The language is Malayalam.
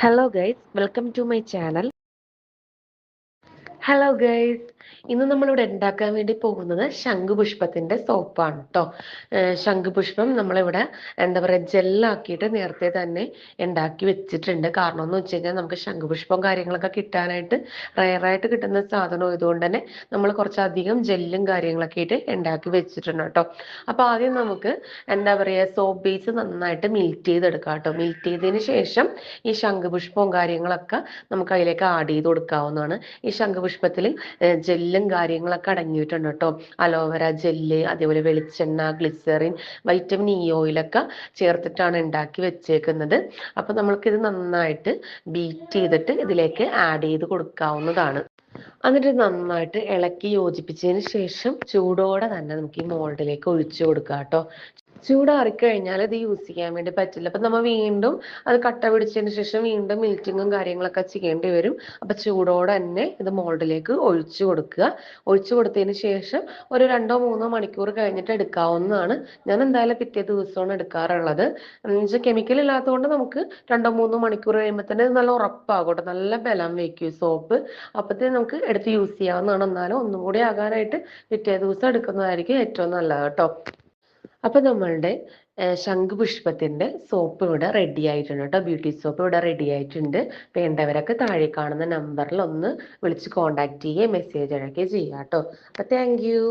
Hello guys, welcome to my channel. Hello guys, ഇന്ന് നമ്മളിവിടെ ഉണ്ടാക്കാൻ വേണ്ടി പോകുന്നത് ശംഖുപുഷ്പത്തിൻ്റെ സോപ്പാണ് കേട്ടോ. ശംഖുപുഷ്പം നമ്മളിവിടെ എന്താ പറയുക ജെല്ലാക്കിയിട്ട് നേരത്തെ തന്നെ ഉണ്ടാക്കി വെച്ചിട്ടുണ്ട്. കാരണം എന്ന് വെച്ച് കഴിഞ്ഞാൽ നമുക്ക് ശംഖുപുഷ്പം കാര്യങ്ങളൊക്കെ കിട്ടാനായിട്ട് റയറായിട്ട് കിട്ടുന്ന സാധനം ഇതുകൊണ്ട് തന്നെ നമ്മൾ കുറച്ചധികം ജെല്ലും കാര്യങ്ങളൊക്കെ ആയിട്ട് ഉണ്ടാക്കി വെച്ചിട്ടുണ്ട് കേട്ടോ. അപ്പോൾ ആദ്യം നമുക്ക് എന്താ പറയുക സോപ്പ് ബേസ് നന്നായിട്ട് മിൽറ്റ് ചെയ്തെടുക്കാം കേട്ടോ. മിൽറ്റ് ചെയ്തതിന് ശേഷം ഈ ശംഖുപുഷ്പവും കാര്യങ്ങളൊക്കെ നമുക്ക് അതിലേക്ക് ആഡ് ചെയ്ത് കൊടുക്കാവുന്നതാണ്. ഈ ശംഖുപുഷ്പത്തിൽ ജെല്ലും കാര്യങ്ങളൊക്കെ അടങ്ങിയിട്ടുണ്ട് കേട്ടോ. അലോവേര ജെല്ല്, അതേപോലെ വെളിച്ചെണ്ണ, ഗ്ലിസറിൻ, വൈറ്റമിൻ ഇ ഓയിലൊക്കെ ചേർത്തിട്ടാണ് ഉണ്ടാക്കി വെച്ചേക്കുന്നത്. അപ്പോൾ നമ്മൾക്കിത് നന്നായിട്ട് ബീറ്റ് ചെയ്തിട്ട് ഇതിലേക്ക് ആഡ് ചെയ്ത് കൊടുക്കാവുന്നതാണ്. എന്നിട്ട് നന്നായിട്ട് ഇളക്കി യോജിപ്പിച്ചതിന് ശേഷം ചൂടോടെ തന്നെ നമുക്ക് ഈ മോൾഡിലേക്ക് ഒഴിച്ചു കൊടുക്കാം കേട്ടോ. ചൂടാറിക്കഴിഞ്ഞാൽ ഇത് യൂസ് ചെയ്യാൻ വേണ്ടി പറ്റില്ല. അപ്പം നമ്മൾ വീണ്ടും അത് കട്ട പിടിച്ചതിന് ശേഷം വീണ്ടും മിൽറ്റിങ്ങും കാര്യങ്ങളൊക്കെ ചെയ്യേണ്ടി വരും. അപ്പം ചൂടോടെ തന്നെ ഇത് മോൾഡിലേക്ക് ഒഴിച്ചു കൊടുക്കുക. ഒഴിച്ചു കൊടുത്തതിന് ശേഷം ഒരു 2-3 മണിക്കൂർ കഴിഞ്ഞിട്ട് എടുക്കാവുന്നതാണ്. ഞാൻ എന്തായാലും പിറ്റേ ദിവസമാണ് എടുക്കാറുള്ളത്. എന്നുവെച്ചാൽ കെമിക്കൽ ഇല്ലാത്തതുകൊണ്ട് നമുക്ക് 2-3 മണിക്കൂർ കഴിയുമ്പോൾ തന്നെ നല്ല ഉറപ്പാകട്ടെ, നല്ല ബലം വയ്ക്കും സോപ്പ്. അപ്പോഴത്തേന് നമുക്ക് എടുത്ത് യൂസ് ചെയ്യാവുന്നതാണ്. എന്നാലും ഒന്നും കൂടി ആകാനായിട്ട് പിറ്റേ ദിവസം എടുക്കുന്നതായിരിക്കും ഏറ്റവും നല്ലത് കേട്ടോ. അപ്പം നമ്മളുടെ ശംഖുപുഷ്പത്തിൻ്റെ സോപ്പ് ഇവിടെ റെഡി ആയിട്ടുണ്ട് കേട്ടോ. ബ്യൂട്ടി സോപ്പ് ഇവിടെ റെഡി ആയിട്ടുണ്ട്. വേണ്ടവരൊക്കെ താഴെ കാണുന്ന നമ്പറിൽ ഒന്ന് വിളിച്ച് കോൺടാക്ട് ചെയ്യുകയും മെസ്സേജ് അയക്കുകയും ചെയ്യാം കേട്ടോ. അപ്പം താങ്ക് യു.